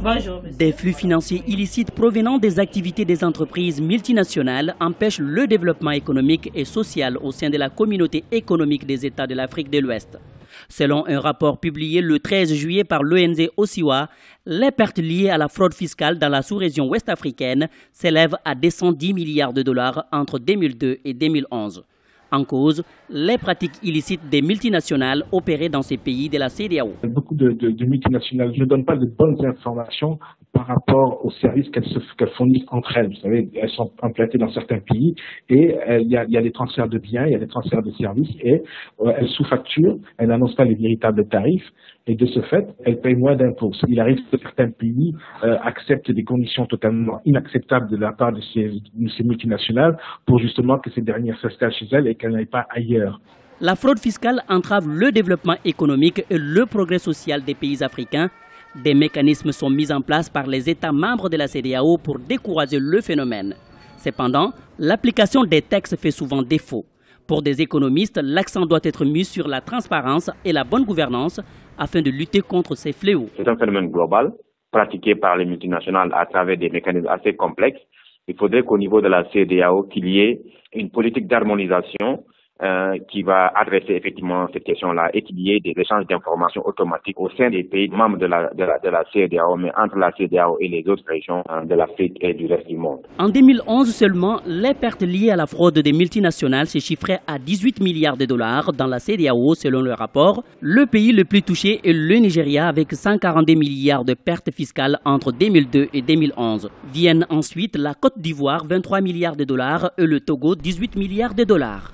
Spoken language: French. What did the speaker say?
Bonjour, monsieur. Des flux financiers illicites provenant des activités des entreprises multinationales empêchent le développement économique et social au sein de la communauté économique des États de l'Afrique de l'Ouest. Selon un rapport publié le 13 juillet par l'ONG OSIWA, les pertes liées à la fraude fiscale dans la sous-région ouest-africaine s'élèvent à 210 milliards de dollars entre 2002 et 2011. En cause, les pratiques illicites des multinationales opérées dans ces pays de la CEDEAO. Beaucoup de multinationales ne donnent pas de bonnes informations par rapport aux services qu'elles fournissent entre elles. Vous savez, elles sont implantées dans certains pays et il y a des transferts de biens, il y a des transferts de services et elles sous-facturent, elles n'annoncent pas les véritables tarifs et de ce fait, elles payent moins d'impôts. Il arrive que certains pays acceptent des conditions totalement inacceptables de la part de ces multinationales pour justement que ces dernières s'installent chez elles et qu'elles n'aillent pas ailleurs. La fraude fiscale entrave le développement économique et le progrès social des pays africains. Des mécanismes sont mis en place par les États membres de la CEDEAO pour décourager le phénomène. Cependant, l'application des textes fait souvent défaut. Pour des économistes, l'accent doit être mis sur la transparence et la bonne gouvernance afin de lutter contre ces fléaux. C'est un phénomène global pratiqué par les multinationales à travers des mécanismes assez complexes. Il faudrait qu'au niveau de la CEDEAO, qu'il y ait une politique d'harmonisation qui va adresser effectivement cette question-là et qu'il y ait des échanges d'informations automatiques au sein des pays membres de la CEDEAO, mais entre la CEDEAO et les autres régions de l'Afrique et du reste du monde. En 2011 seulement, les pertes liées à la fraude des multinationales se chiffraient à 18 milliards de dollars dans la CEDEAO selon le rapport. Le pays le plus touché est le Nigeria avec 142 milliards de pertes fiscales entre 2002 et 2011. Viennent ensuite la Côte d'Ivoire, 23 milliards de dollars et le Togo, 18 milliards de dollars.